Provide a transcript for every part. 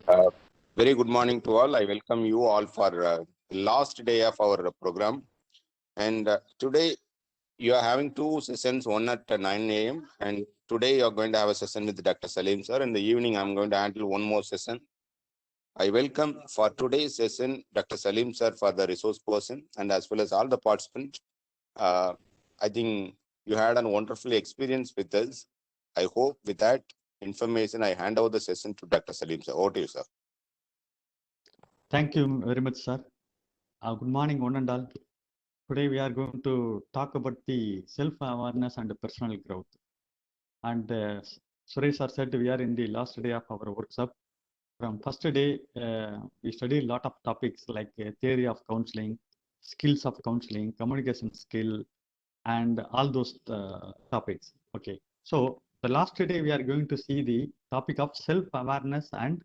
Uh, Very good morning to all. I welcome you all for last day of our program. And today you are having two sessions, one at 9 a.m. And today you are going to have a session with Dr. Salim sir. In the evening, I'm going to handle one more session. I welcome for today's session Dr. Salim sir for the resource person and as well as all the participants. Uh, I think you had a wonderful experience with us. I hope with that information, I hand over the session to Dr. Salim sir. Over to you, sir. Thank you very much, sir. Good morning, one and all. Today we are going to talk about the self-awareness and personal growth. And Suresh sir said we are in the last day of our workshop. From first day, we studied a lot of topics like theory of counseling, skills of counseling, communication skill, and all those topics. Okay. So the last day we are going to see the topic of self-awareness and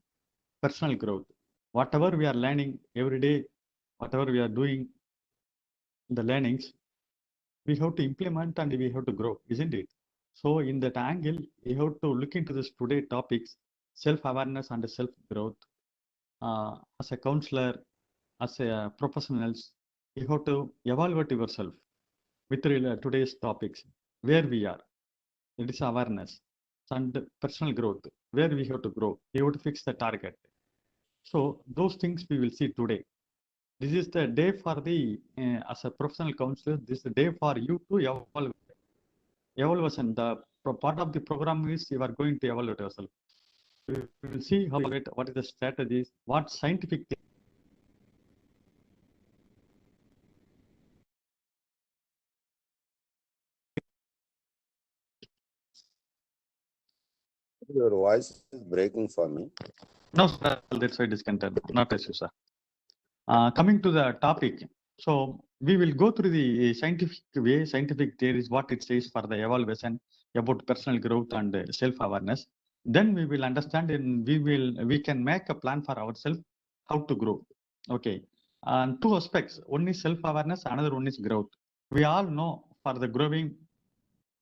personal growth. Whatever we are learning every day, whatever we are doing, the learnings, we have to implement and we have to grow, isn't it? So in that angle, we have to look into this today topics, self-awareness and self-growth. As a counselor, as a professionals, you have to evaluate yourself with today's topics, where we are. It is awareness and personal growth, where we have to grow. We have to fix the target. So those things we will see today. This is the day for the, as a professional counselor, this is the day for you to evaluation. The part of the program is you are going to evaluate yourself. We will see how what is the strategies, what scientific Your voice is breaking for me. no, sir, that's why discontent, not issue, sir. Coming to the topic, so we will go through the scientific way, scientific theories, what it says for the evaluation about personal growth and self-awareness. Then we will understand and we can make a plan for ourselves how to grow. Okay. And two aspects. One is self-awareness, another one is growth. We all know for the growing,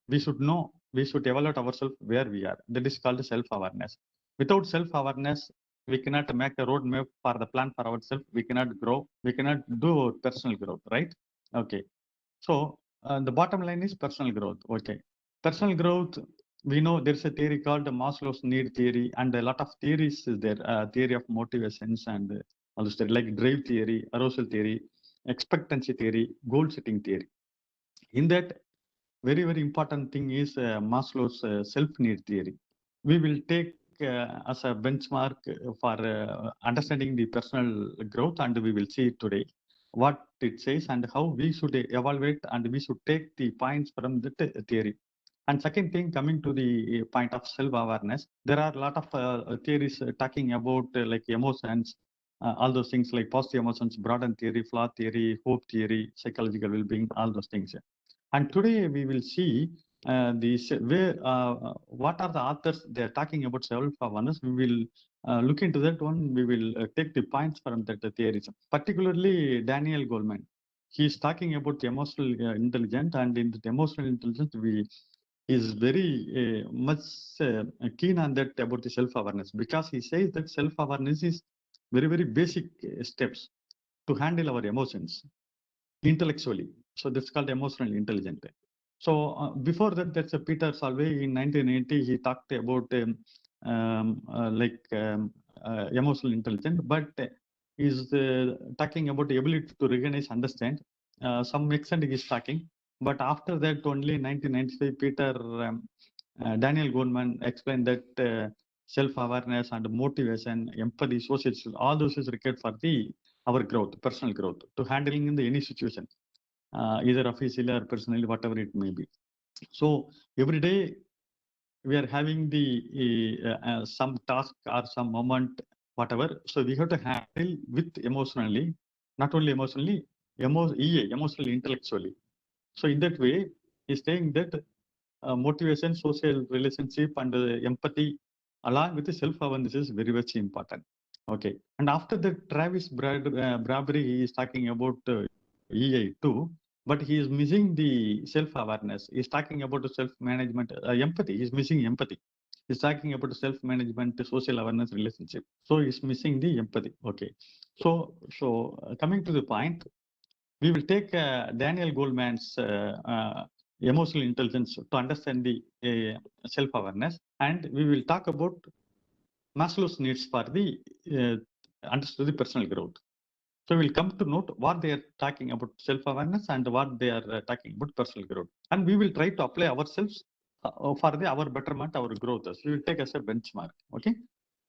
we should know, we should evaluate ourselves where we are. That is called self-awareness. Without self-awareness, we cannot make a roadmap for the plan for ourselves. We cannot grow. We cannot do personal growth, right? Okay. So the bottom line is personal growth. Okay. Personal growth, we know there's a theory called the Maslow's need theory, and a lot of theories is there. Theory of motivations and all this theory, like drive theory, arousal theory, expectancy theory, goal setting theory. In that, very, very important thing is Maslow's self-need theory. We will take as a benchmark for understanding the personal growth, and we will see today what it says and how we should evaluate and we should take the points from the theory. And second thing, coming to the point of self-awareness, there are a lot of theories talking about like emotions, all those things like positive emotions, broaden theory, flaw theory, hope theory, psychological well-being, all those things. And today we will see what are the authors they are talking about self-awareness. We will look into that one. We will take the points from that theories, particularly Daniel Goleman. He is talking about emotional intelligence, and in the emotional intelligence, we is very much keen on that about the self-awareness, because he says that self-awareness is very, very basic steps to handle our emotions intellectually. So that's called emotional intelligence. So before that, that's a Peter Salve in 1980. He talked about emotional intelligence, but is talking about the ability to recognize, understand. Some extent he is talking, but after that, only in 1995, Peter Daniel Goleman explained that self-awareness and motivation, empathy, social skills, all those is required for the our growth, personal growth, to handling in the any situation, either officially or personally, whatever it may be. So every day we are having the some task or some moment, whatever. So we have to handle with emotionally, not only emotionally, emotionally, intellectually. So in that way, he's saying that motivation, social relationship, and empathy, along with the self-awareness, is very much important. Okay. And after that, Travis Bradbury, he is talking about EI too, but he is missing the self-awareness. He's talking about the self-management, empathy. He's missing empathy. He's talking about self-management, social awareness, relationship. So he's missing the empathy. Okay. So coming to the point, we will take Daniel Goleman's emotional intelligence to understand the self-awareness, and we will talk about Maslow's needs for the understand the personal growth. So we'll come to note what they are talking about self-awareness and what they are talking about personal growth, and we will try to apply ourselves for our betterment, our growth. So we will take as a benchmark. Okay.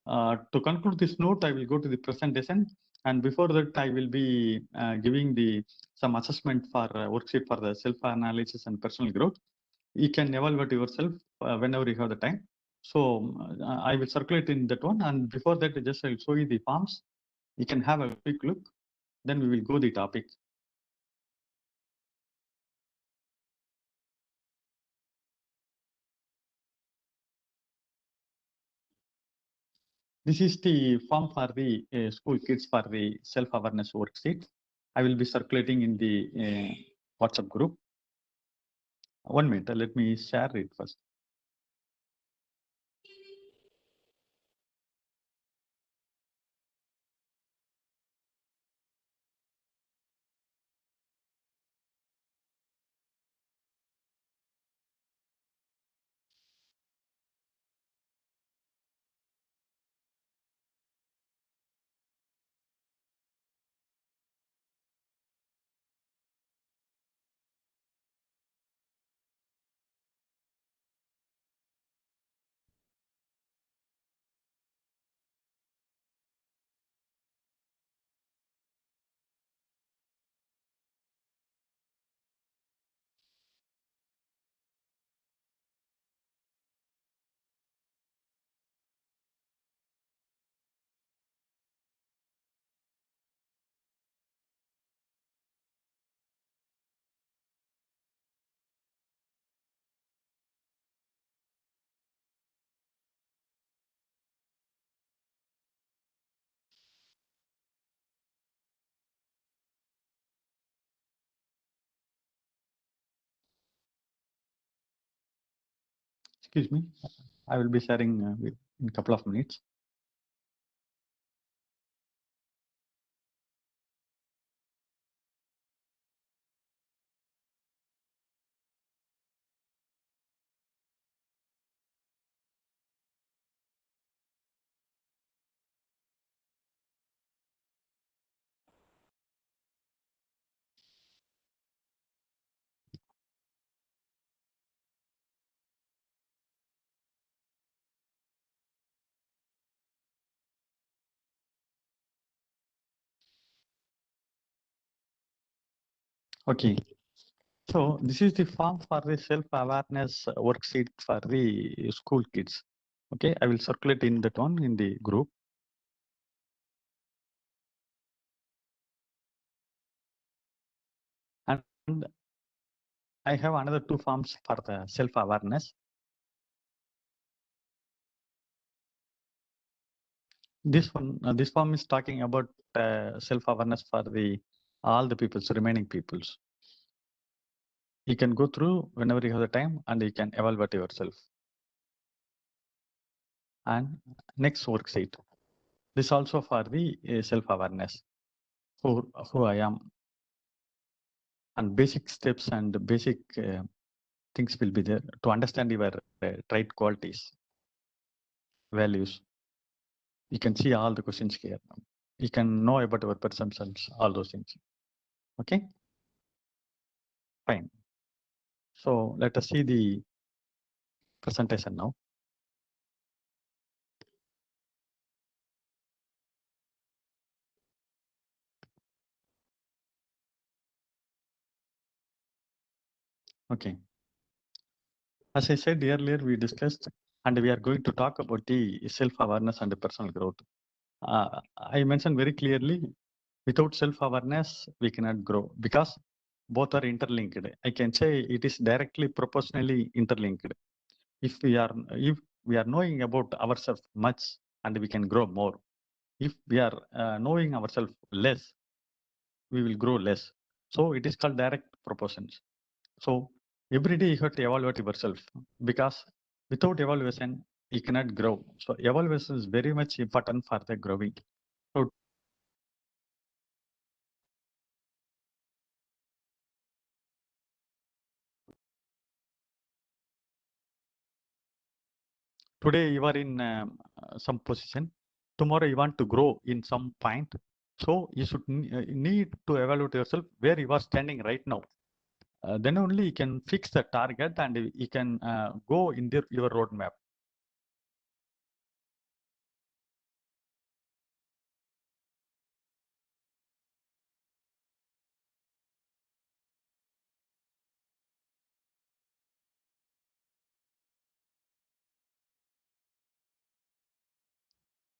To conclude this note, I will go to the presentation, and before that, I will be giving some assessment for worksheet for the self-analysis and personal growth. You can evaluate yourself whenever you have the time. So I will circulate in that one, and before that, just I'll show you the forms. You can have a quick look. Then we will go the topic. This is the form for the school kids for the self-awareness worksheet. I will be circulating in the WhatsApp group. 1 minute, let me share it first. Excuse me, I will be sharing in a couple of minutes. Okay. So this is the form for the self-awareness worksheet for the school kids. Okay, I will circulate in that one in the group. And I have another 2 forms for the self-awareness. This form is talking about self-awareness for all the peoples, remaining peoples. You can go through whenever you have the time, and you can evaluate yourself. And next worksheet. This also for the self-awareness, who I am, and basic steps and basic things will be there to understand your trait qualities, values. You can see all the questions here. You can know about our perceptions, all those things. Okay, fine. So let us see the presentation now. Okay. As I said earlier, we discussed, and we are going to talk about the self-awareness and the personal growth. I mentioned very clearly, without self-awareness, we cannot grow because both are interlinked. I can say it is directly proportionally interlinked. If we are knowing about ourselves much, and we can grow more. If we are knowing ourselves less, we will grow less. So it is called direct proportions. So every day you have to evaluate yourself, because without evaluation, he cannot grow. So evaluation is very much important for the growing. So today you are in some position. Tomorrow you want to grow in some point. So you should need to evaluate yourself where you are standing right now. Then only you can fix the target and you can go in your roadmap.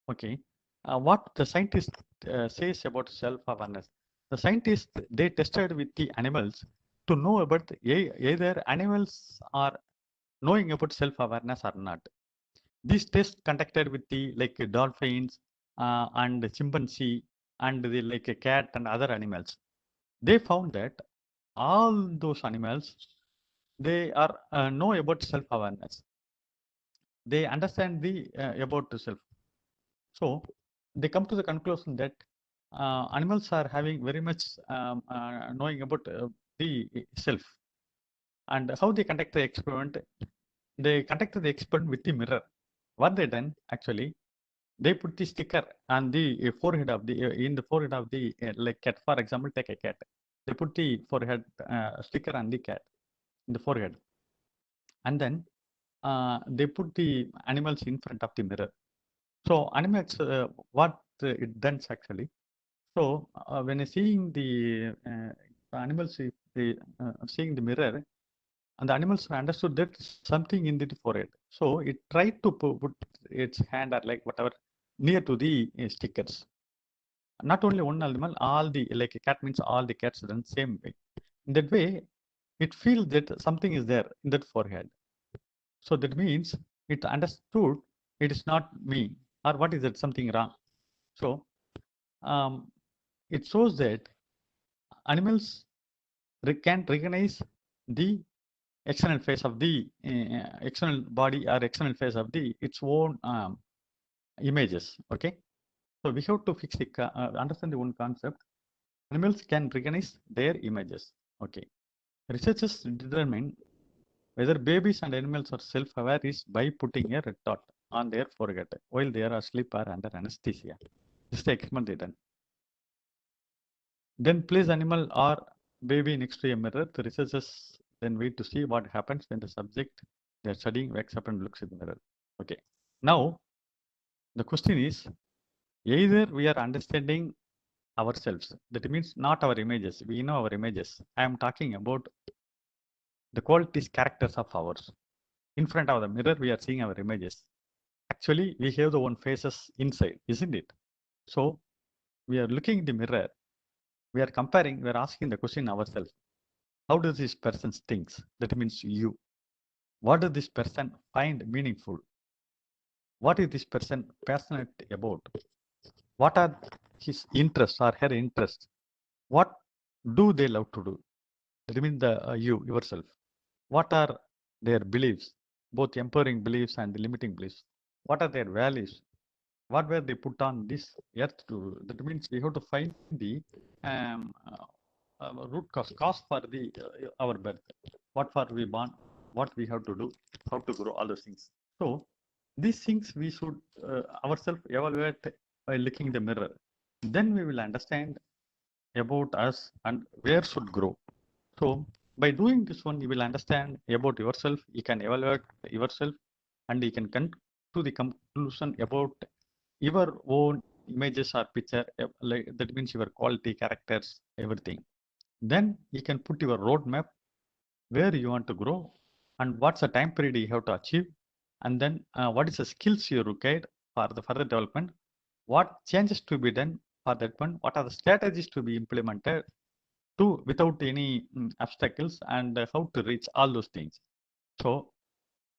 Okay. What the scientist says about self-awareness. The scientists, they tested with the animals to know about either animals are knowing about self-awareness or not. These tests conducted with the like dolphins and chimpanzee and the like a cat and other animals. They found that all those animals, they are know about self-awareness. They understand the about the self. So they come to the conclusion that animals are having very much knowing about the self. And how they conduct the experiment? They conducted the experiment with the mirror. What they done actually? They put the sticker on the forehead of the in the forehead of the like cat. For example, take a cat. They put the forehead sticker on the cat in the forehead, and then they put the animals in front of the mirror. So animals, what it does actually. So when I seeing the animals, seeing the mirror, and the animals understood that something in the forehead. So it tried to put its hand or like whatever near to the stickers. Not only one animal, all the like a cat means all the cats done same way. In that way, it feels that something is there in that forehead. So that means it understood it is not me, or what is it, something wrong. So it shows that animals can recognize the external face of the external body or external face of the its own images. Okay, so we have to fix the understand the one concept. Animals can recognize their images. Okay, researchers determine whether babies and animals are self-aware is by putting a red dot on their forehead while they are asleep or under anesthesia. This is the experiment they done. Then place animal or baby next to a mirror. The researchers then wait to see what happens when the subject they are studying wakes up and looks in the mirror. Okay. Now the question is either we are understanding ourselves. That means not our images. We know our images. I am talking about the qualities, characters of ours. In front of the mirror, we are seeing our images. Actually, we have the one faces inside, isn't it? So we are looking in the mirror. We are comparing. We are asking the question ourselves. How does this person thinks? That means you. What does this person find meaningful? What is this person passionate about? What are his interests or her interests? What do they love to do? That means the you yourself. What are their beliefs, both empowering beliefs and limiting beliefs? What are their values? What were they put on this earth to do? That means we have to find the root cause for the our birth. What for we born? What we have to do? How to grow? All those things. So these things we should ourselves evaluate by looking in the mirror. Then we will understand about us and where should grow. So by doing this one, you will understand about yourself. You can evaluate yourself, and you can come to the conclusion about your own images or picture. Like that means your quality, characters, everything. Then you can put your roadmap where you want to grow and what's the time period you have to achieve, and then what is the skills you require for the further development, what changes to be done for that one, what are the strategies to be implemented to without any obstacles, and how to reach all those things. So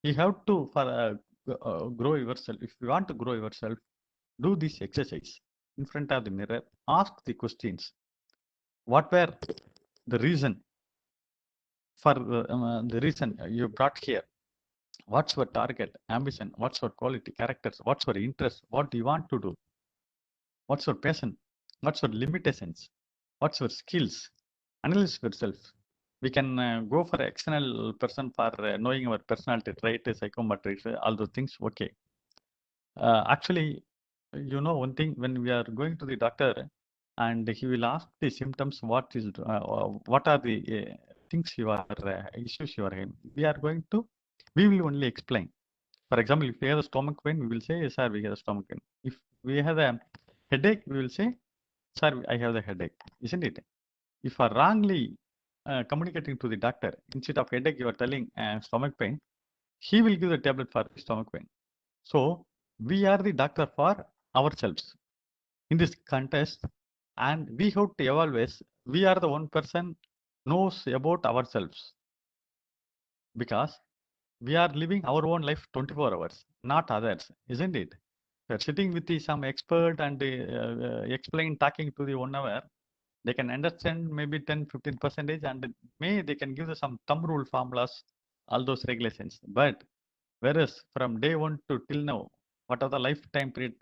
you have to for grow yourself. If you want to grow yourself, do this exercise in front of the mirror. Ask the questions. What were the reason for the reason you brought here? What's your target, ambition? What's your quality, characters? What's your interest? What do you want to do? What's your passion? What's your limitations? What's your skills? Analyze yourself. We can go for external person for knowing our personality trait, psychometrics, all those things. Okay. Actually, one thing, when we are going to the doctor and he will ask the symptoms, what are the things you are issues you are having. We will only explain. For example, if we have a stomach pain, we will say, sir, we have a stomach pain. If we have a headache, we will say, sir, I have the headache, isn't it? If you are wrongly communicating to the doctor, instead of headache, you are telling stomach pain, he will give the tablet for stomach pain. So we are the doctor for ourselves in this contest, and we have to evaluate. We are the one person knows about ourselves, because we are living our own life 24 hours, not others, isn't it? We are sitting with some expert and explain, talking to the 1 hour. They can understand maybe 10-15%, and they can give some thumb rule formulas, all those regulations. But whereas from day one to till now, what are the lifetime period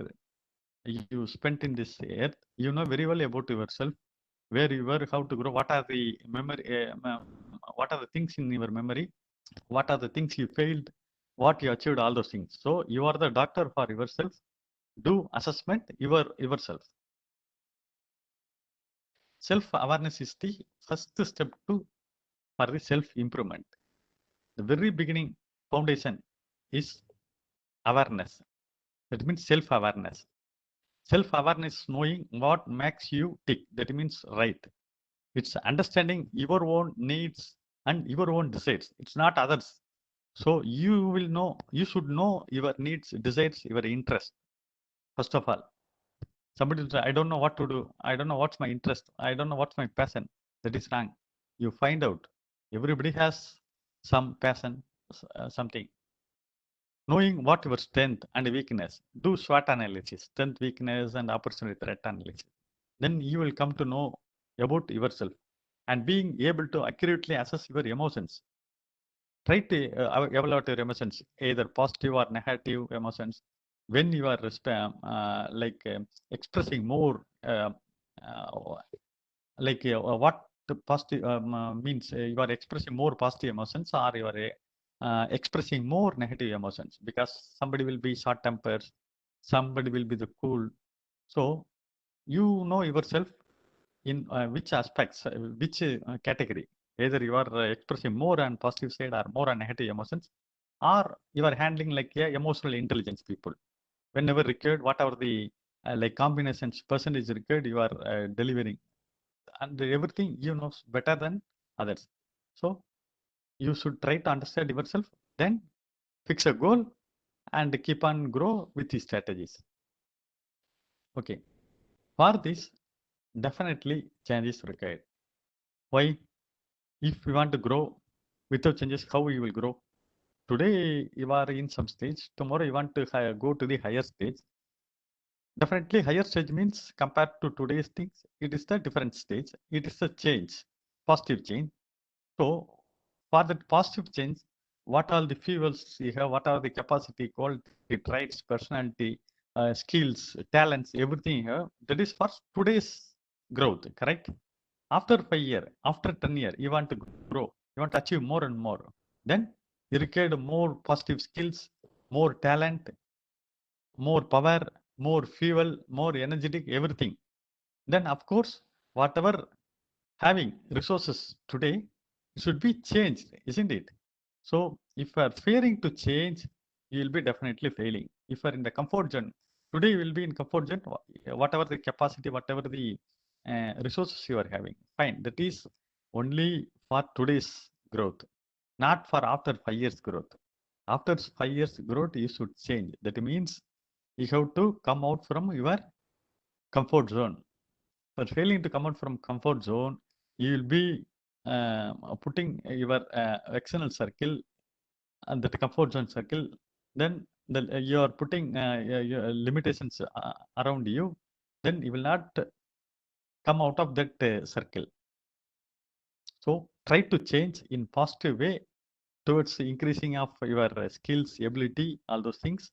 you spent in this earth, you know very well about yourself, where you were, how to grow, what are the what are the things in your memory, what are the things you failed, what you achieved, all those things. So you are the doctor for yourself. Do assessment yourself. Self-awareness is the first step for the self-improvement. The very beginning foundation is awareness. That means self-awareness. Self-awareness is knowing what makes you tick. That means right. It's understanding your own needs and your own desires. It's not others. So you should know your needs, desires, your interest. First of all, somebody will say, I don't know what to do. I don't know what's my interest. I don't know what's my passion. That is wrong. You find out. Everybody has some passion, something. Knowing what your strength and weakness. Do SWOT analysis, strength, weakness, and opportunity threat analysis. Then you will come to know about yourself, and being able to accurately assess your emotions. Try to evaluate your emotions, either positive or negative emotions. When you are expressing more, what the positive means, you are expressing more positive emotions, or you are expressing more negative emotions, because somebody will be short tempered, somebody will be the cool. So you know yourself in which aspects, which category. Either you are expressing more on positive side or more on negative emotions, or you are handling like emotional intelligence people. Whenever required, whatever the like combinations percentage required, you are delivering, and everything you know better than others. So you should try to understand yourself, then fix a goal and keep on grow with these strategies. Okay, for this, definitely change is required. Why? If we want to grow without changes, how we will grow? Today you are in some stage, tomorrow you want to go to the higher stage. Definitely higher stage means, compared to today's things, it is the different stage. It is a change, positive change. So for that positive change, what are the fuels you have, what are the capacity, quality, traits, personality, skills, talents, everything you have, that is for today's growth, correct? After 5 years, after 10 years, you want to grow, you want to achieve more and more. Then you require more positive skills, more talent, more power, more fuel, more energetic, everything. Then of course, whatever having resources today should be changed, isn't it? So if you are fearing to change, you will be definitely failing. If you are in the comfort zone, today you will be in comfort zone, whatever the capacity, whatever the resources you are having, fine. That is only for today's growth, not for after 5 years growth. After 5 years growth, you should change. That means you have to come out from your comfort zone. For failing to come out from comfort zone, you will be putting your external circle and that comfort zone circle. Then you are putting your limitations around you. Then you will not come out of that circle. So try to change in positive way towards increasing of your skills, ability, all those things,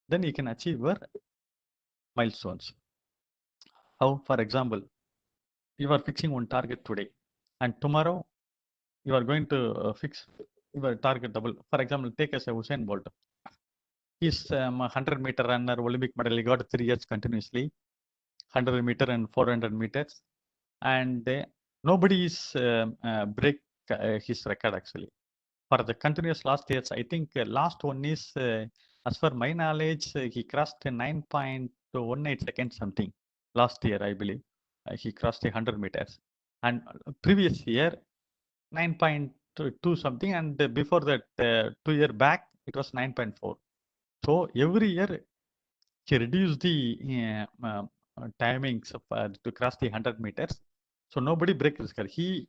then you can achieve your milestones. How, for example, you are fixing one target today, and tomorrow you are going to fix your target double. For example, take as a Usain Bolt. He's 100-meter runner, Olympic medal. He got 3 years continuously, 100-meter and 400 meters, and nobody is break his record actually. For the continuous last years, I think last one is, as per my knowledge, he crossed 9.18 seconds something. Last year, I believe, he crossed 100 meters. And previous year, 9.2 something. And before that, 2 years back, it was 9.4. So every year, he reduced the timings of, to cross the 100 meters. So nobody break his record.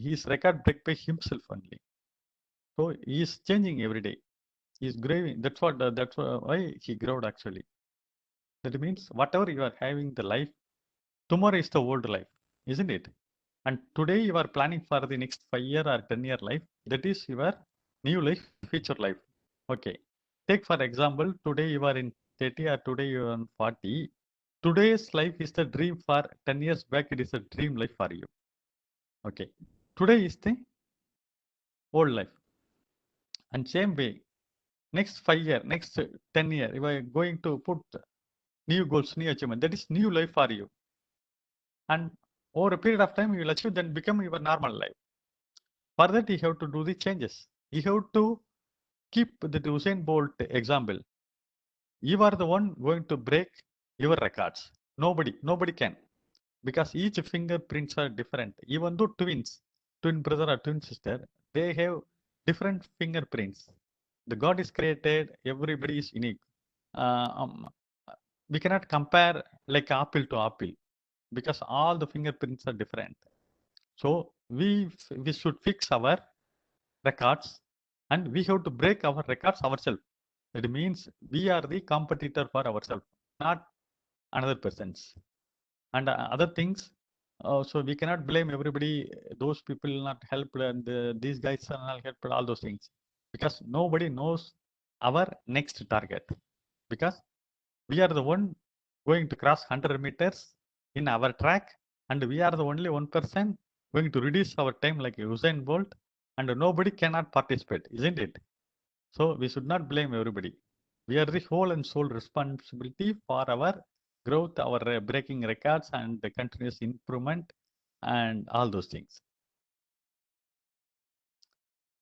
His record break by himself only. So he is changing every day. He is growing. That's why he growed actually. That means whatever you are having the life, tomorrow is the old life, isn't it? And today you are planning for the next 5-year or 10-year life. That is your new life, future life. Okay. Take for example, today you are in 30 or today you are in 40. Today's life is the dream. For 10 years back, it is a dream life for you. Okay. Today is the old life. And same way, next 5-year, next 10-year, you are going to put new goals, new achievement. That is new life for you. And over a period of time, you will achieve, then become your normal life. For that, you have to do the changes. You have to keep the Usain Bolt example. You are the one going to break your records. Nobody can. Because each fingerprints are different. Even though twin brother or twin sister, they have different fingerprints. The God is created, everybody is unique. We cannot compare like apple to apple because all the fingerprints are different. So we should fix our records and we have to break our records ourselves. That means we are the competitor for ourselves, not another person's. And other things, so we cannot blame everybody, those people not helped and these guys are not helped, all those things, because nobody knows our next target, because we are the one going to cross 100 meters in our track, and we are the only one person going to reduce our time like Usain Bolt, and nobody cannot participate, isn't it? So we should not blame everybody. We are the whole and sole responsibility for our growth, our breaking records and the continuous improvement and all those things.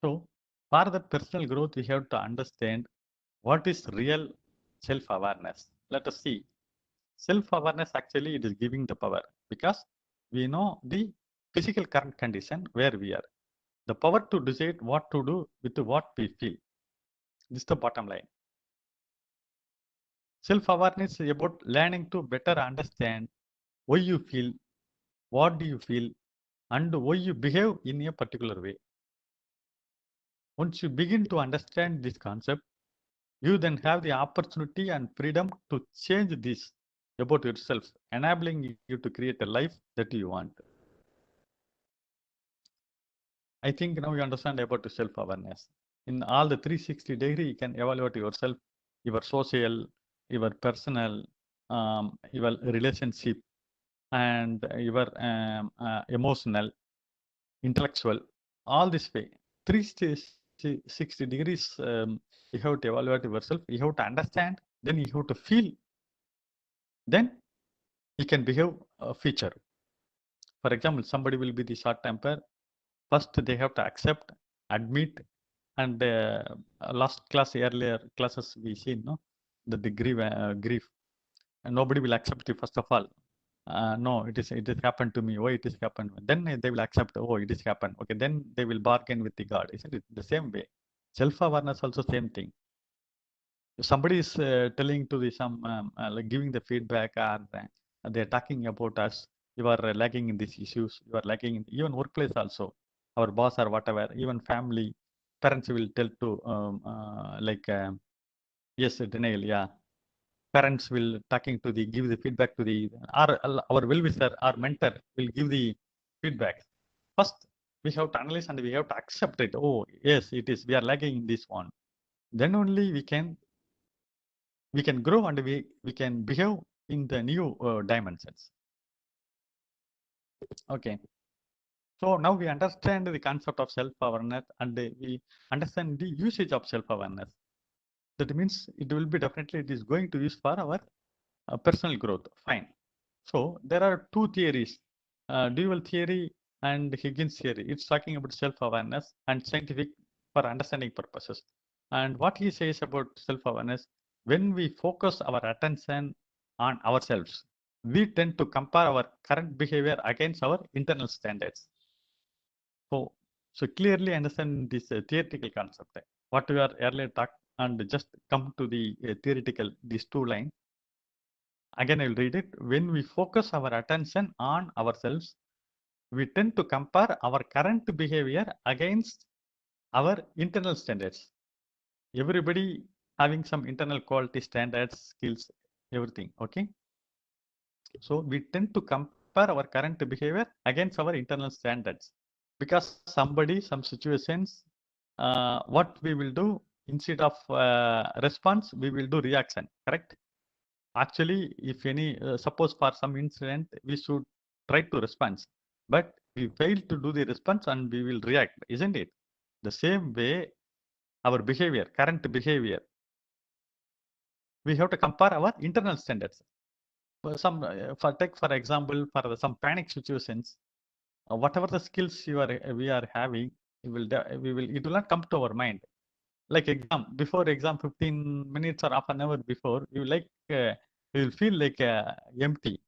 So for the personal growth, we have to understand what is real self-awareness. Let us see. Self-awareness actually it is giving the power, because we know the physical current condition where we are. The power to decide what to do with what we feel. This is the bottom line. Self-awareness is about learning to better understand why you feel, what do you feel, and why you behave in a particular way. Once you begin to understand this concept, you then have the opportunity and freedom to change this about yourself, enabling you to create a life that you want. I think now you understand about the self-awareness. In all the 360-degree, you can evaluate yourself, your social, your personal, your relationship, and your emotional, intellectual, all this way. 360 degrees, you have to evaluate yourself, you have to understand, then you have to feel, then you can behave a feature. For example, somebody will be the short temper. First, they have to accept, admit, and last class, earlier classes, we see, no, the grief. And nobody will accept you, first of all. No, it is happened to me. Why it is happened? Then they will accept. Oh, it is happened. Okay, then they will bargain with the God. Isn't it the same way? Self-awareness also same thing. If somebody is telling to the like giving the feedback, or they are talking about us, you are lacking in these issues. You are lacking in even workplace also. Our boss or whatever, even family, parents will tell to like yes, denial, yeah. Parents will talking to the give the feedback to the our well-wisher or mentor will give the feedback. First, we have to analyze and we have to accept it. Oh, yes, it is. We are lagging in this one. Then only we can grow and we can behave in the new dimensions. Okay. So now we understand the concept of self-awareness and we understand the usage of self-awareness. That means it will be definitely it is going to use for our personal growth. Fine. So there are two theories, dual theory and Higgins theory. It's talking about self-awareness and scientific for understanding purposes. And what he says about self-awareness, when we focus our attention on ourselves, we tend to compare our current behavior against our internal standards. So clearly understand this theoretical concept. What we are earlier talked and just come to the theoretical, these two lines. Again, I will read it. When we focus our attention on ourselves, we tend to compare our current behavior against our internal standards. Everybody having some internal quality standards, skills, everything. Okay. So we tend to compare our current behavior against our internal standards because somebody, some situations, what we will do instead of response, we will do reaction. Correct? Actually, if any, suppose for some incident, we should try to respond, but we fail to do the response and we will react, isn't it? The same way, our behavior, current behavior, we have to compare our internal standards. Some, for example, for some panic situations, whatever the skills we are having, it will not come to our mind. Like before exam, 15 minutes or half an hour before, you will feel like empty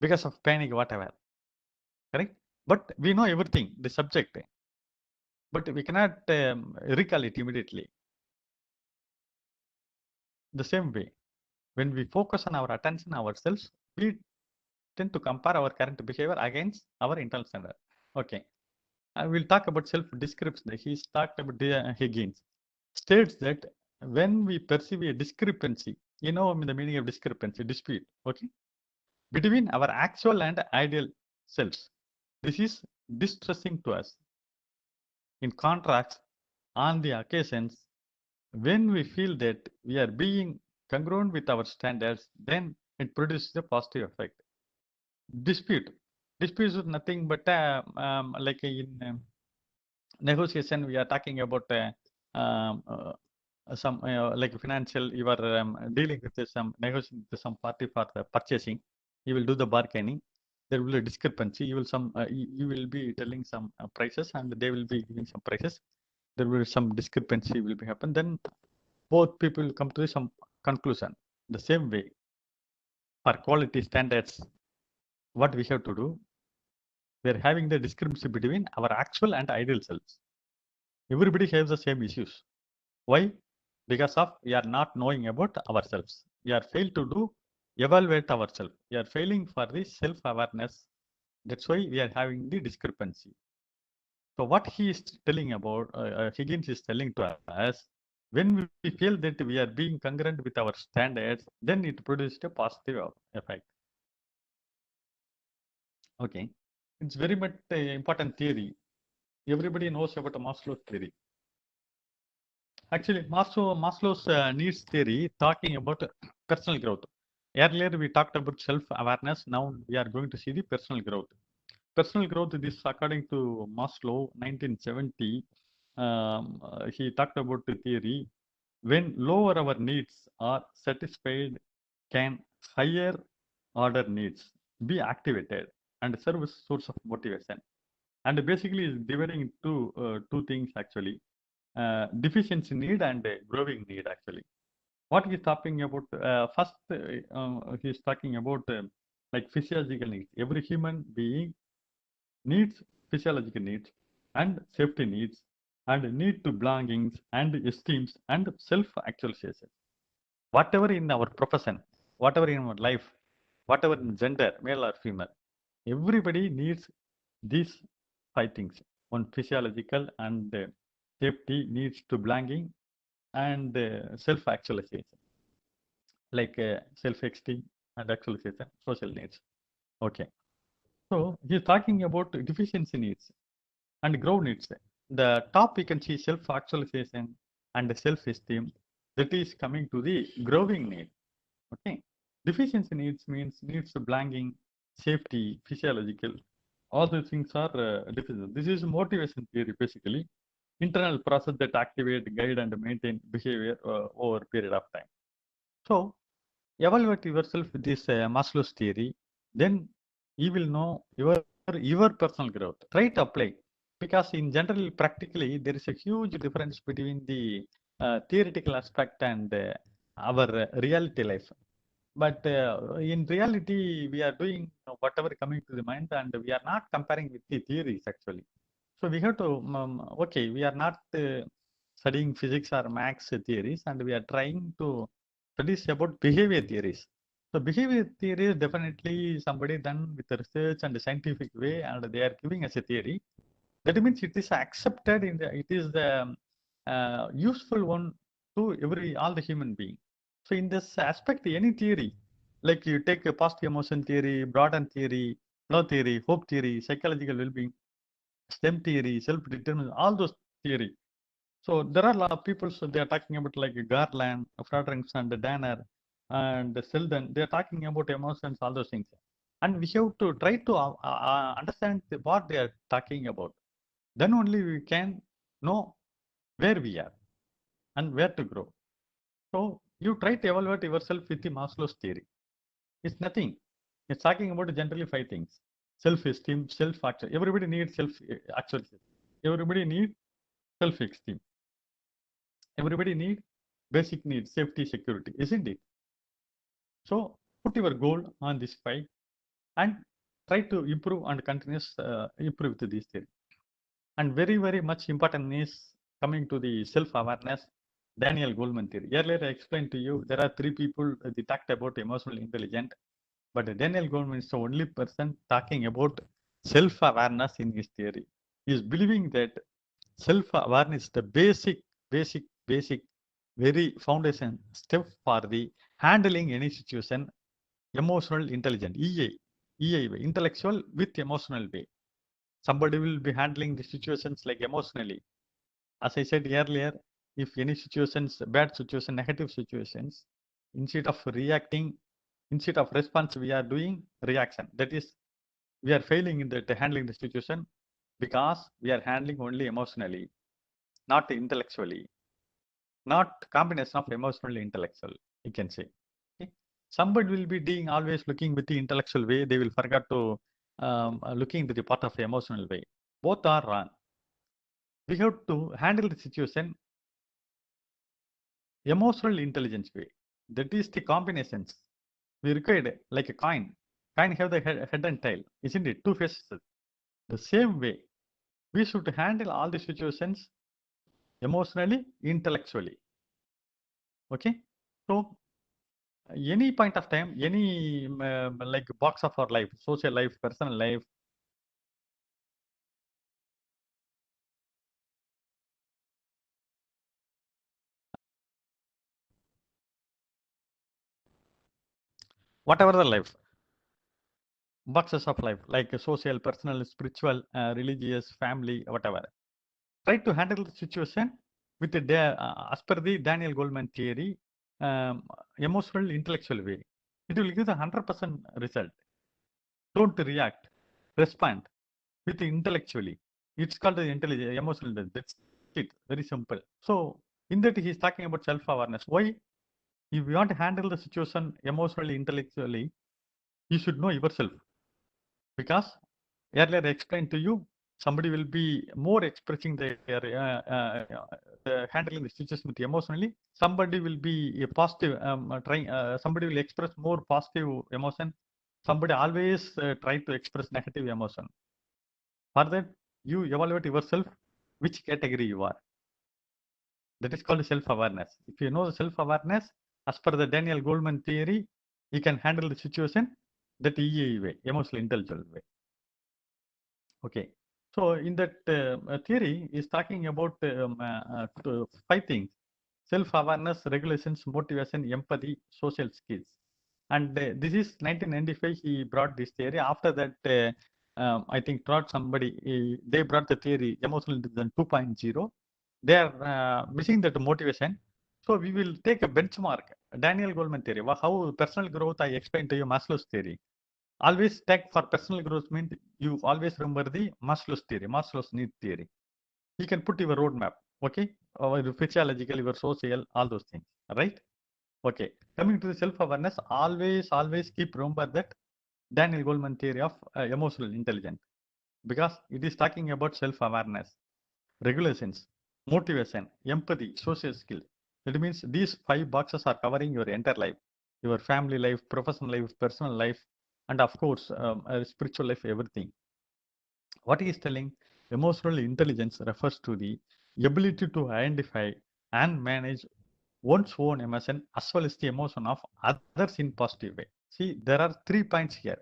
because of panic, whatever. Correct? But we know everything, the subject, but we cannot recall it immediately. The same way, when we focus on our attention ourselves, we tend to compare our current behavior against our internal standard. Okay. I will talk about self-description. He's talked about Higgins. States that when we perceive a discrepancy, you know the meaning of discrepancy, dispute, okay, between our actual and ideal selves, this is distressing to us. In contrast, on the occasions when we feel that we are being congruent with our standards, then it produces a positive effect. Dispute. Dispute is nothing but like in negotiation, we are talking about some like financial, you are dealing with some negotiation with some party for the purchasing. You will do the bargaining. There will be a discrepancy. You will be telling some prices and they will be giving some prices. There will be some discrepancy will be happen. Then both people will come to some conclusion. The same way, for quality standards, what we have to do, we are having the discrepancy between our actual and ideal selves. Everybody has the same issues. Why? Because of we are not knowing about ourselves. We are failed to evaluate ourselves. We are failing for the self-awareness. That's why we are having the discrepancy. So what he is telling about, Higgins is telling to us, when we feel that we are being congruent with our standards, then it produces a positive effect. Okay, it's very much important theory. Everybody knows about Maslow's theory. Actually, Maslow's needs theory talking about personal growth. Earlier we talked about self-awareness. Now we are going to see the personal growth. Personal growth is according to Maslow, 1970. He talked about the theory. When lower our needs are satisfied, can higher order needs be activated and serve as source of motivation. And basically is dividing into two things actually. Deficiency need and growing need actually. What he's talking about, first he's talking about like physiological needs. Every human being needs physiological needs and safety needs and need to belongings and esteems and self-actualization. Whatever in our profession, whatever in our life, whatever in gender, male or female, everybody needs these five things. One physiological and safety needs to belonging and self-actualization, like self-esteem and actualization, social needs. Okay. So he's talking about deficiency needs. and grow needs. The top we can see self-actualization and self-esteem. That is coming to the growing need. Okay. Deficiency needs means needs to belonging, safety, physiological. All these things are deficient. This is motivation theory basically. Internal process that activate, guide, and maintain behavior over a period of time. So evaluate yourself with this Maslow's theory, then you will know your personal growth. Try to apply, because in general, practically, there is a huge difference between the theoretical aspect and our reality life. But in reality, we are doing whatever coming to the mind, and we are not comparing with the theories actually. So we have to, okay, we are not studying physics or maths theories, and we are trying to study about behavior theories. So behavior theory is definitely somebody done with the research and the scientific way, and they are giving us a theory. That means it is accepted in the, it is the useful one to all the human being. So in this aspect, any theory, like you take a positive emotion theory, Brodden theory, flow theory, hope theory, psychological well-being, STEM theory, self-determination, all those theory. So there are a lot of people, so they are talking about like Garland, Fredrickson, Danner, and Selden. They are talking about emotions, all those things. And we have to try to understand what they are talking about. Then only we can know where we are and where to grow. So you try to evaluate yourself with the Maslow's theory. It's nothing. It's talking about generally 5 things: self-esteem, self-actual. Everybody needs self-actual. Everybody needs self-esteem. Everybody need basic needs, safety, security, isn't it? So put your goal on this 5 and try to improve and continuous improve with this theory. And very, very much important is coming to the self-awareness, Daniel Goleman theory. Earlier I explained to you, there are 3 people they talked about emotional intelligence, but Daniel Goleman is the only person talking about self-awareness in his theory. He is believing that self-awareness is the basic, very foundation step for the handling any situation, emotional intelligence, EA way, intellectual with emotional way. Somebody will be handling the situations like emotionally. As I said earlier, if any situations, bad situation, negative situations, instead of reacting, instead of response, we are doing reaction. That is, we are failing in that handling the situation because we are handling only emotionally, not intellectually, not combination of emotional intellectual, you can say. Okay? Somebody will be doing always looking with the intellectual way, they will forget to looking into the part of the emotional way. Both are wrong. We have to handle the situation emotional intelligence way. That is the combinations. We required like a coin. Coin have the head and tail, isn't it? 2 faces. The same way, we should handle all the situations emotionally, intellectually. Okay. So any point of time, any like box of our life, social life, personal life, whatever the life, boxes of life, like social, personal, spiritual, religious, family, whatever. Try to handle the situation with the, as per the Daniel Goleman theory, emotional, intellectual way. It will give the 100% result. Don't react, respond with intellectually. It's called the intelligent, emotional. That's it. Very simple. So in that he's talking about self-awareness. Why? If you want to handle the situation emotionally, intellectually, you should know yourself. Because earlier I explained to you, somebody will be more expressing their handling the situation with emotionally. Somebody will be a positive, somebody will express more positive emotion. Somebody always try to express negative emotion. For that, you evaluate yourself, which category you are. That is called self-awareness. If you know the self-awareness, as per the Daniel Goleman theory, you can handle the situation that EA way, emotional intelligent way. Okay. So in that theory is talking about 5 things: self-awareness, regulations, motivation, empathy, social skills. And this is 1995 he brought this theory. After that, I think brought somebody, they brought the theory emotional intelligence 2.0. They are missing that motivation. So we will take a benchmark, Daniel Goleman theory. How personal growth I explained to you, Maslow's theory. Always take for personal growth means you always remember the Maslow's theory, Maslow's need theory. You can put your roadmap, okay? Your physiological, your social, all those things, right? Okay. Coming to the self-awareness, always keep remember that Daniel Goleman theory of emotional intelligence, because it is talking about self-awareness, regulations, motivation, empathy, social skill. That means these 5 boxes are covering your entire life, your family life, professional life, personal life, and of course, spiritual life, everything. What he is telling, emotional intelligence refers to the ability to identify and manage one's own emotion as well as the emotion of others in positive way. See, there are 3 points here.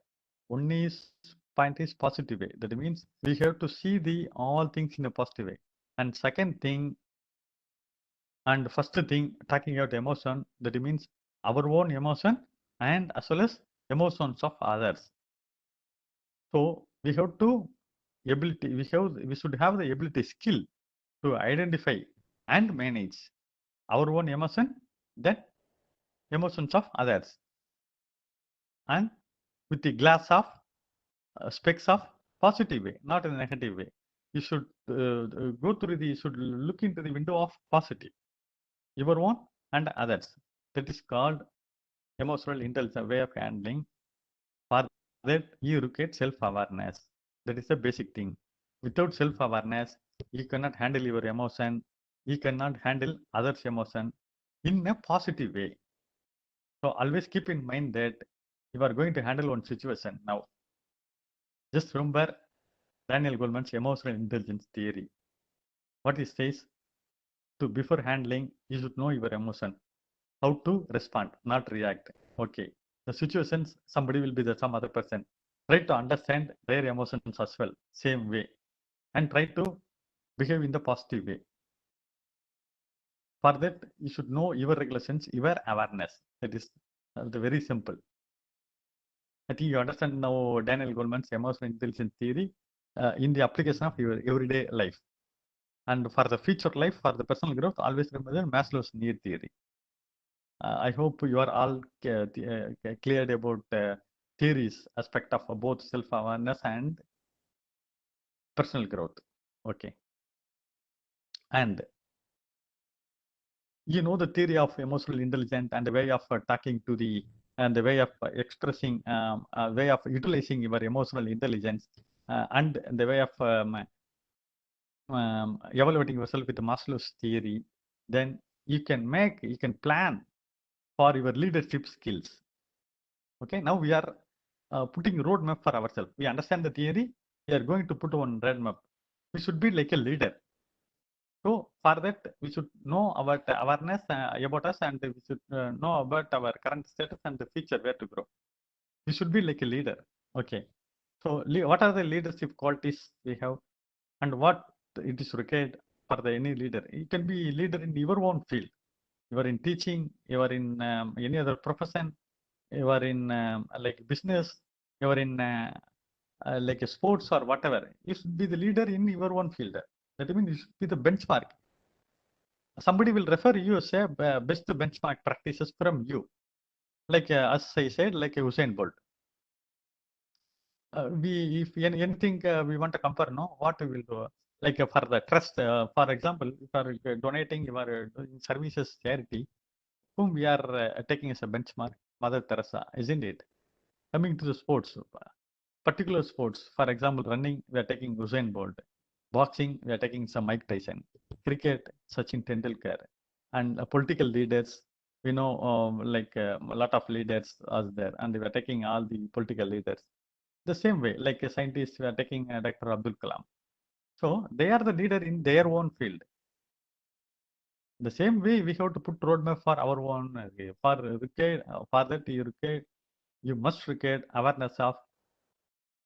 One is point is positive way. That means we have to see the all things in a positive way. And second thing, and first thing, talking about emotion, that means our own emotion and as well as emotions of others. So we have to ability, we should have the ability skill to identify and manage our own emotion, then emotions of others, and with the glass of specs of positive way, not in a negative way. You should go through the, you should look into the window of positive, your own and others. That is called emotional intelligence way of handling. For that, you require self-awareness. That is the basic thing. Without self-awareness, you cannot handle your emotion. You cannot handle others' emotion in a positive way. So always keep in mind that you are going to handle one situation. Now, just remember Daniel Goleman's emotional intelligence theory. What it says, to before handling, you should know your emotion, how to respond, not react. Okay, the situations, somebody will be the some other person. Try to understand their emotions as well, same way, and try to behave in the positive way. For that, you should know your regulations, your awareness. That is the very simple. I think you understand now Daniel Goleman's emotional intelligence theory in the application of your everyday life. And for the future life, for the personal growth, always remember Maslow's need theory. I hope you are all cleared about theories aspect of both self-awareness and personal growth. Okay. And you know the theory of emotional intelligence and the way of talking to the, and the way of expressing, way of utilizing your emotional intelligence, and the way of evaluating yourself with Maslow's theory. Then you can plan for your leadership skills. Okay, now we are putting roadmap for ourselves. We understand the theory. We are going to put one roadmap. We should be like a leader. So for that, we should know about awareness about us, and we should know about our current status and the future where to grow. We should be like a leader. Okay. So what are the leadership qualities we have, and what it is required for the any leader? You can be a leader in your own field. You are in teaching. You are in any other profession. You are in like business. You are in like a sports or whatever. You should be the leader in your own field. That means you should be the benchmark. Somebody will refer you as a best benchmark practices from you. Like as I said, like Usain Bolt. If anything we want to compare, no, what we will do? Like for the trust, for example, if you are donating, you are doing services charity, whom we are taking as a benchmark, Mother Teresa, isn't it? Coming to the sports, particular sports, for example, running, we are taking Usain Bolt. Boxing, we are taking some Mike Tyson. Cricket, Sachin Tendulkar. And political leaders, we know like a lot of leaders are there, and we are taking all the political leaders. The same way, like a scientist, we are taking Dr. Abdul Kalam. So they are the leader in their own field. The same way, we have to put roadmap for our own. For that, you must require awareness of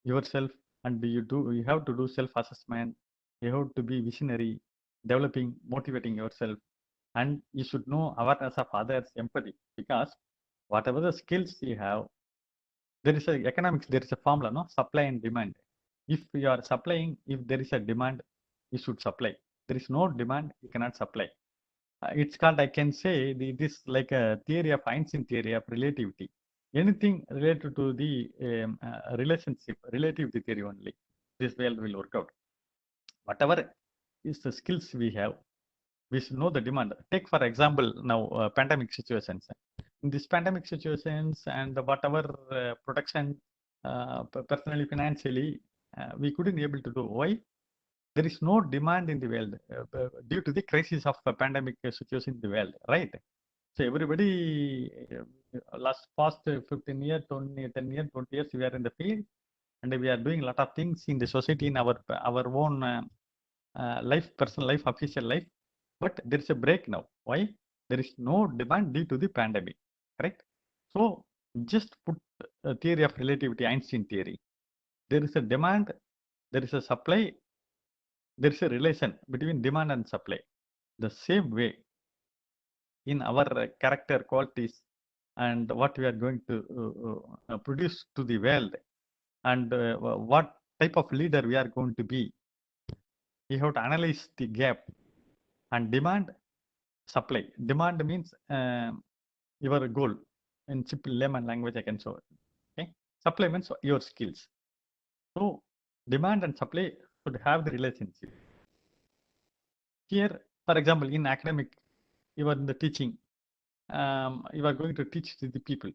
yourself, and you have to do self-assessment. You have to be visionary, developing, motivating yourself, and you should know awareness of others, empathy, because whatever the skills you have, there is a economics, there is a formula, no, supply and demand. If you are supplying, if there is a demand, you should supply. There is no demand, you cannot supply. It's called, I can say, this like a theory of Einstein theory of relativity. Anything related to the relationship, relativity theory only, this will work out. Whatever is the skills we have, we should know the demand. Take for example now pandemic situations. In these pandemic situations and whatever protection personally, financially, we couldn't able to do. Why? There is no demand in the world due to the crisis of pandemic situation in the world, right? So everybody, past 15 years, 20, 10 years, 20 years, we are in the field and we are doing a lot of things in the society, in our own life, personal life, official life. But there is a break now. Why? There is no demand due to the pandemic, correct? So just put a theory of relativity, Einstein theory. There is a demand, there is a supply, there is a relation between demand and supply. The same way in our character qualities and what we are going to produce to the world and what type of leader we are going to be. We have to analyze the gap and demand, supply. Demand means your goal. In simple layman language, I can show it. Okay. Supply means your skills. So demand and supply should have the relationship. Here, for example, in academic, you are in the teaching. You are going to teach to the people,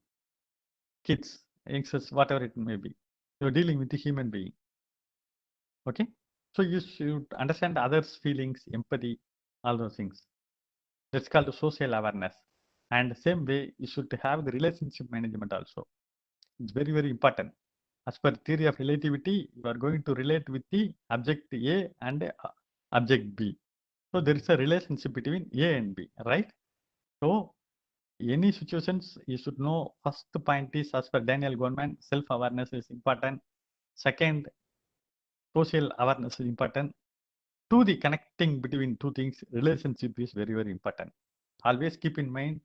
kids, youngsters, whatever it may be. You are dealing with the human being. Okay. So you should understand others' feelings, empathy, all those things. That's called social awareness. And same way, you should have the relationship management also. It's very, very important. As per theory of relativity, you are going to relate with the object A and object B. So there is a relationship between A and B, right? So any situations, you should know first point is, as per Daniel Goleman, self-awareness is important. Second, social awareness is important. To the connecting between two things, relationship is very, very important. Always keep in mind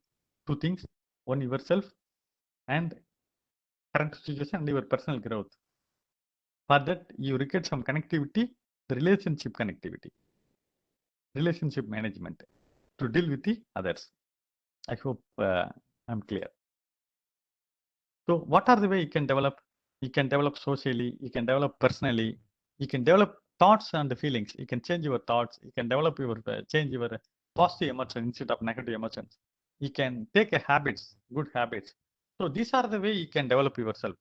two things, one yourself and current situation and your personal growth. For that, you require some connectivity, the relationship connectivity, relationship management to deal with the others. I hope I'm clear. So what are the way you can develop? You can develop socially, you can develop personally, you can develop thoughts and the feelings. You can change your thoughts, you can develop your, change your positive emotions instead of negative emotions. You can take a habits, good habits. So these are the way you can develop yourself.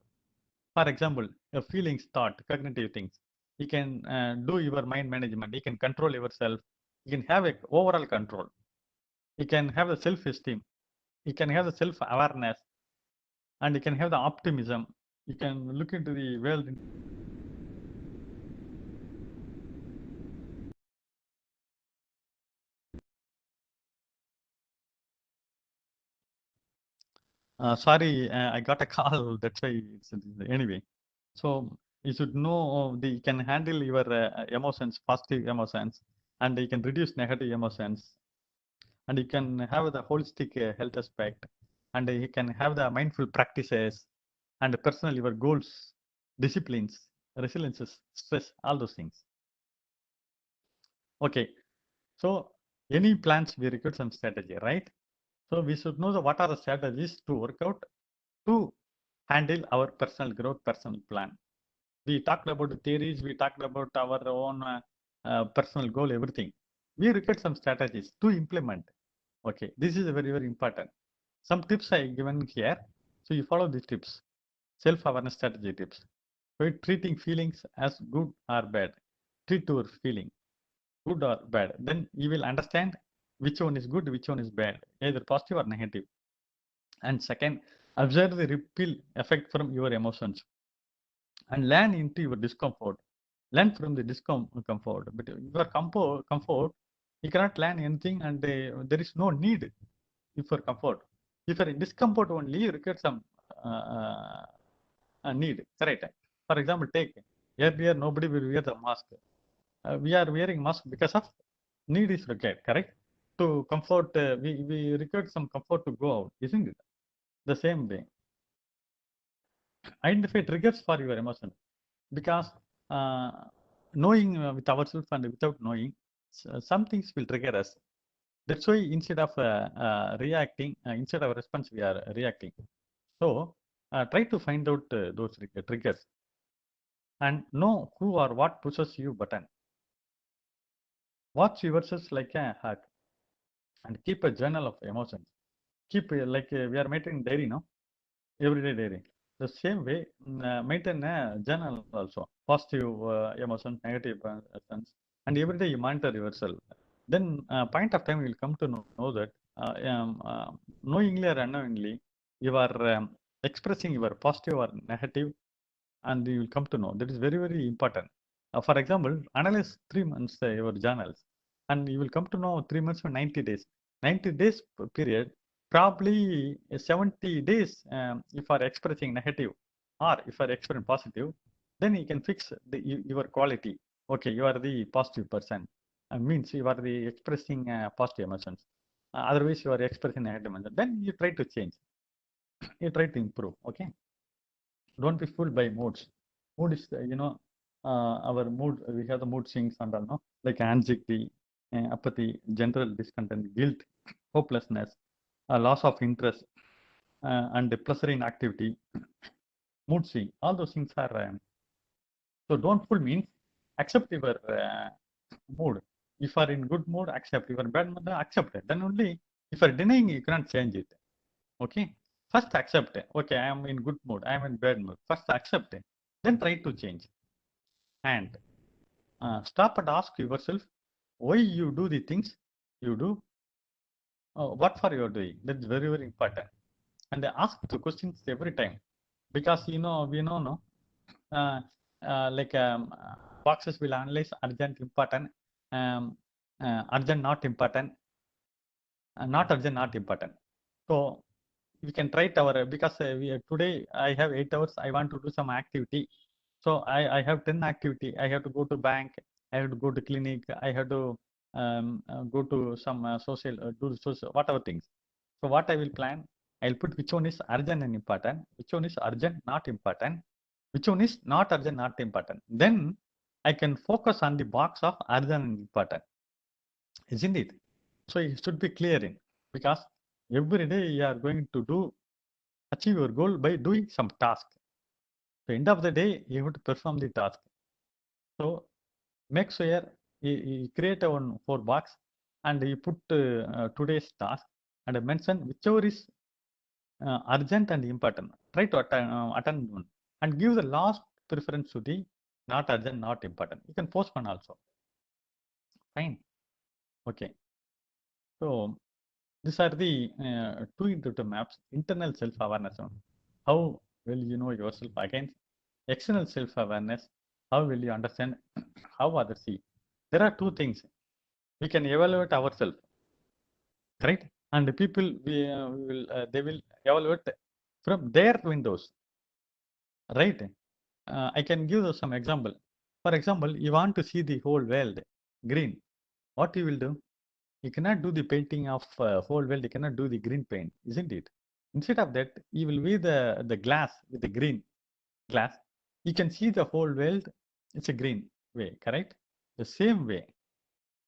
For example, your feelings, thought, cognitive things. You can do your mind management. You can control yourself. You can have a overall control. You can have the self-esteem. You can have the self-awareness, and you can have the optimism. You can look into the world. Sorry, I got a call. That's why it's anyway. So you should know you can handle your emotions, positive emotions, and you can reduce negative emotions, and you can have the holistic health aspect, and you can have the mindful practices, and personal your goals, disciplines, resiliences, stress, all those things. Okay, so any plans we require some strategy, right? So we should know what are the strategies to work out to handle our personal growth, personal plan. We talked about the theories, we talked about our own personal goal, everything. We require some strategies to implement. Okay, this is very, very important. Some tips I given here. So you follow these tips. Self-awareness strategy tips. So treating feelings as good or bad. Treat your feeling, good or bad. Then you will understand which one is good, which one is bad, either positive or negative. And second, observe the ripple effect from your emotions and learn into your discomfort. Learn from the discomfort. But your comfort, you cannot learn anything, and there is no need for comfort. If you're in discomfort only, you require some need. Correct. For example, take earlier nobody will wear the mask. We are wearing mask because of need is required. Correct. To comfort, we require some comfort to go out, isn't it? The same way. Identify triggers for your emotion, because knowing with ourselves and without knowing, some things will trigger us. That's why instead of reacting, instead of response, we are reacting. So try to find out those triggers and know who or what pushes you button. Watch yourself like a hug and keep a journal of emotions. Keep like we are maintaining diary, no? Everyday diary. The same way, maintain a journal also. Positive emotions, negative emotions, and every day you monitor yourself. Then point of time you will come to know that knowingly or unknowingly you are expressing your positive or negative, and you will come to know. That is very, very important. For example, analyze 3 months your journals, and you will come to know 3 months or 90 days. 90 days period, probably 70 days, if you are expressing negative or if you are expressing positive, then you can fix your quality. Okay, you are the positive person. Means you are the expressing positive emotions. Otherwise, you are expressing negative emotions. Then you try to change. You try to improve. Okay. Don't be fooled by moods. Mood is, our mood, we have the mood swings and all, no? Like anxiety, apathy, general discontent, guilt, hopelessness, loss of interest, and pleasure in activity, mood swing. All those things are, so don't fool means accept your mood. If you are in good mood, accept. If you are in bad mood, accept it. Then only, if you are denying, you cannot change it. Okay. First accept it. Okay, I am in good mood. I am in bad mood. First accept it. Then try to change. And stop and ask yourself why you do the things you do, what for you are doing. That's very, very important. And ask the questions every time, because we know no, uh, like boxes will analyze urgent, important, urgent, not important, not urgent, not important. So we can try it our, because today I have 8 hours. I want to do some activity. So I have 10 activity. I have to go to bank. I have to go to clinic. I have to go to some social, do social, whatever things. So what I will plan, I'll put which one is urgent and important, which one is urgent, not important, which one is not urgent, not important. Then I can focus on the box of urgent and important, isn't it? So it should be clear in, because every day you are going to do achieve your goal by doing some task. So end of the day, you have to perform the task. So make sure you create a one 4 box and you put today's task and mention whichever is urgent and important. Try to attend one and give the last preference to the not urgent, not important. You can postpone also. Fine. Okay. So these are the two intuitive maps. Internal self-awareness. How will you know yourself? Again, external self-awareness. How will you understand how others see? There are two things. We can evaluate ourselves, right? And the people they will evaluate from their windows, right? I can give you some example. For example, you want to see the whole world green. What you will do? You cannot do the painting of whole world. You cannot do the green paint, isn't it? Instead of that, you will be the glass with the green glass. You can see the whole world. It's a green way, correct? The same way,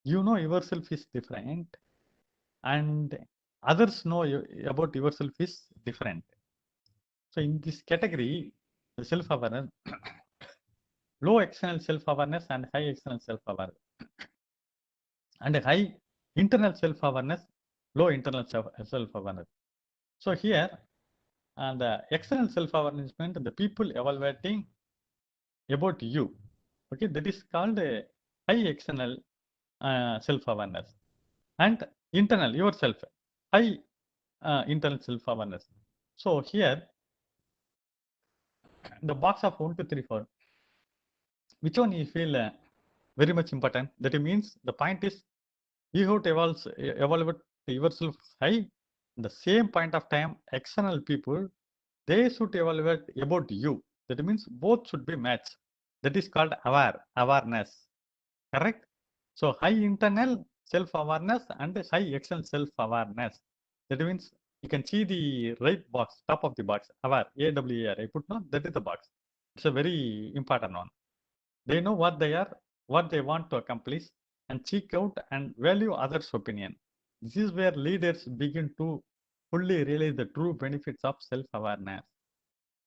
you know yourself is different, and others know about yourself is different. So in this category, the self-awareness, low external self-awareness and high external self-awareness, and high internal self-awareness, low internal self-awareness. So here, the external self-awareness meant the people evaluating about you. Okay, that is called a high external self-awareness, and internal yourself, high internal self-awareness. So here, the box of 1, 2, 3, 4, which one you feel very much important? That means the point is you have to evaluate yourself high. The same point of time, external people, they should evaluate about you. That means both should be matched. That is called awareness. Correct? So high internal self-awareness and high external self-awareness. That means you can see the right box, top of the box, aware, AWAR. I put no, that is the box. It's a very important one. They know what they are, what they want to accomplish, and seek out and value others' opinion. This is where leaders begin to fully realize the true benefits of self-awareness.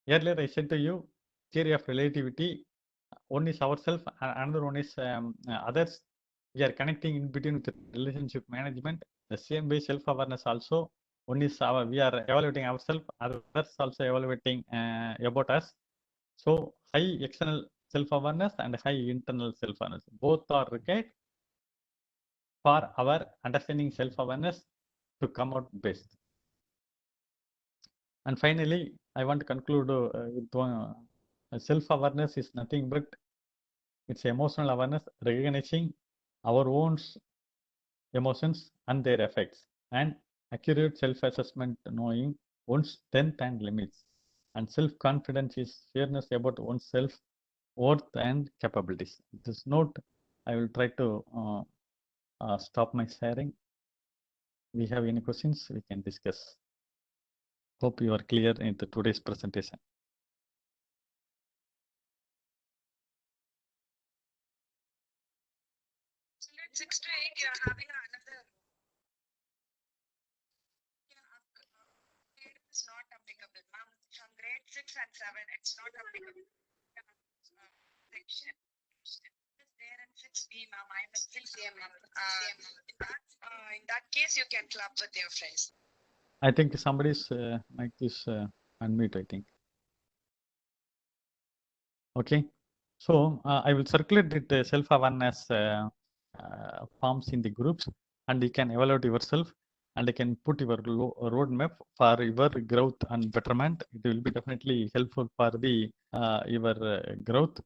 Earlier, I said to you, theory of relativity, one is ourselves, another one is others. We are connecting in between with relationship management. The same way, self-awareness also. One is we are evaluating ourselves, others also evaluating about us. So high external self-awareness and high internal self-awareness, both are required for our understanding self-awareness to come out best. And finally, I want to conclude with one. Self-awareness is nothing but it's emotional awareness, recognizing our own emotions and their effects, and accurate self-assessment, knowing one's strength and limits. And self-confidence is fairness about oneself, worth and capabilities. This note, I will try to stop my sharing. We have any questions we can discuss. Hope you are clear in today's presentation. So at 6 to 8, you're having another. Grade is not applicable, ma'am. From grade 6 and 7, it's not applicable. Section is there in 6B, ma'am. I'm in 6A, ma'am. In that case, you can club with your friends. I think somebody's mic is unmute, I think. Okay, so I will circulate it self-awareness forms in the groups, and you can evaluate yourself, and you can put your roadmap for your growth and betterment. It will be definitely helpful for the your growth,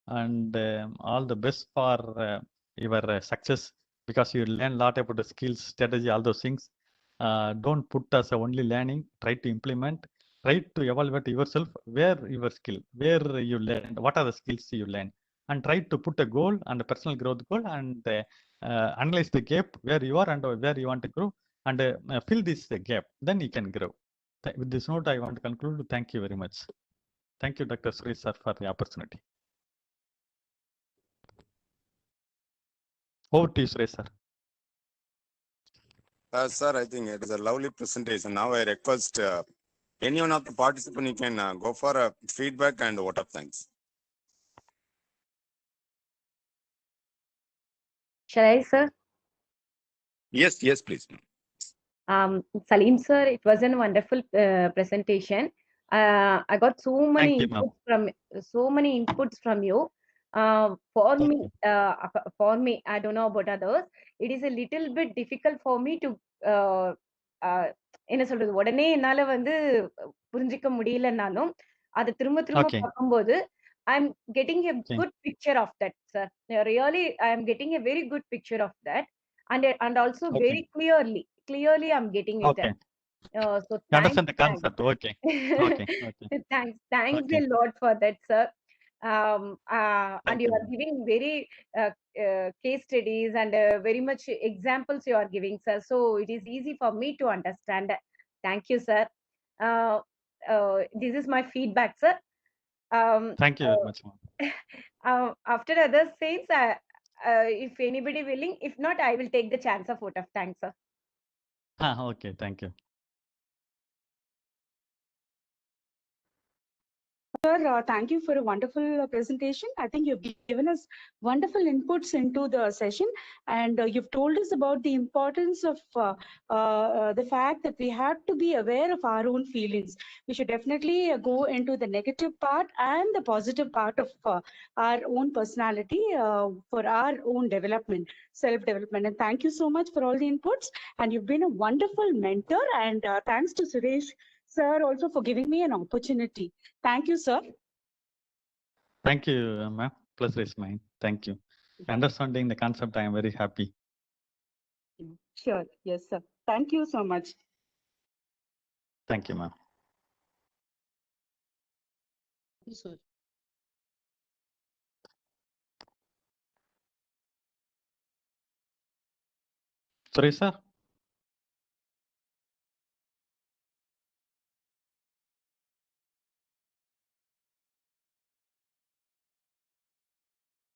and all the best for your success, because you learn a lot about the skills, strategy, all those things. Don't put as a only learning, try to implement, try to evaluate yourself, where your skill, where you learned, what are the skills you learn, and try to put a goal and a personal growth goal, and analyze the gap where you are and where you want to grow, and fill this gap, then you can grow. With this note, I want to conclude. Thank you very much. Thank you, Dr. Suresh sir, for the opportunity. Over to you, Suresh sir. Sir, I think it is a lovely presentation. Now I request any one of the participants, you can go for a feedback and vote of thanks. Shall I, sir? Yes, yes, please. Salim sir, it was a wonderful presentation. I got so many Thank you, ma'am. inputs from you. For Thank me, I don't know about others. It is a little bit difficult for me to என்ன சொல்றது, உடனே என்னால வந்து புரிஞ்சிக்க முடியலனாலும் அதை திரும்ப திரும்ப Okay. பார்க்கும்போது I'm getting a Okay. good picture of that, sir. Really, I am getting a very good picture of that, and also Okay. very clearly I'm getting it. Okay. So You understand the concept? Okay. Okay. Okay. thanks Okay. a lot for that, sir. And Thank you you, are ma'am. giving very case studies and very much examples you are giving, sir. So it is easy for me to understand. Thank you, sir. This is my feedback, sir. Thank you very much, ma'am. After other says, if anybody willing, if not, I will take the chance of vote of thanks, sir. Okay. Thank you. Sir, thank you for a wonderful presentation. I think you've given us wonderful inputs into the session, and you've told us about the importance of the fact that we have to be aware of our own feelings. We should definitely go into the negative part and the positive part of our own personality for our own development, self-development. And thank you so much for all the inputs. And you've been a wonderful mentor. And thanks to Suresh sir also for giving me an opportunity. Thank you, sir. Thank you, ma'am. Pleasure is mine. Thank you. Understanding the concept, I am very happy. Sure. Yes, sir. Thank you so much. Thank you, ma'am. Yes, sir. Suresh sir?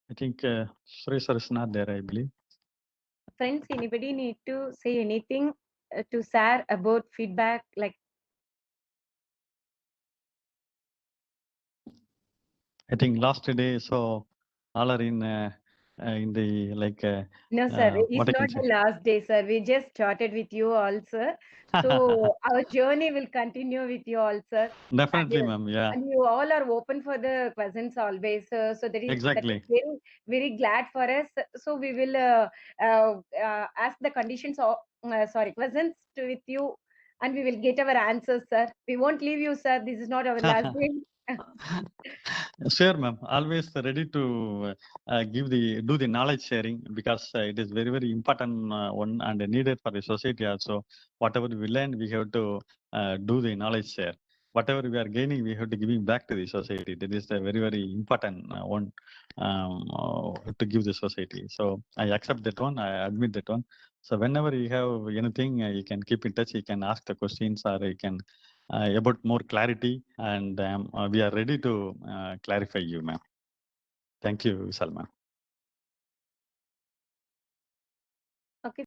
I think Suresh sir is not there, I believe. Friends, anybody need to say anything to share about feedback? Like, I think last day, so all are in the like. no, sir, what it's I not can say. the last day, sir. We just started with you all, sir. So our journey will continue with you all, sir. Definitely, And, ma'am. Yeah, and you all are open for the questions always. So that is exactly. very, very glad for us. So we will ask the conditions of questions with you, and we will get our answers, sir. We won't leave you, sir. This is not our last day. Sure, ma'am. Always ready to do the knowledge sharing because it is very, very important one and needed for the society also. Whatever we learn, we have to do the knowledge share. Whatever we are gaining, we have to giving back to the society. That is a very, very important one to give the society. So I accept that one. I admit that one. So whenever you have anything, you can keep in touch. You can ask the questions or you can about more clarity, and we are ready to clarify you, ma'am. Thank you, Salman. Okay.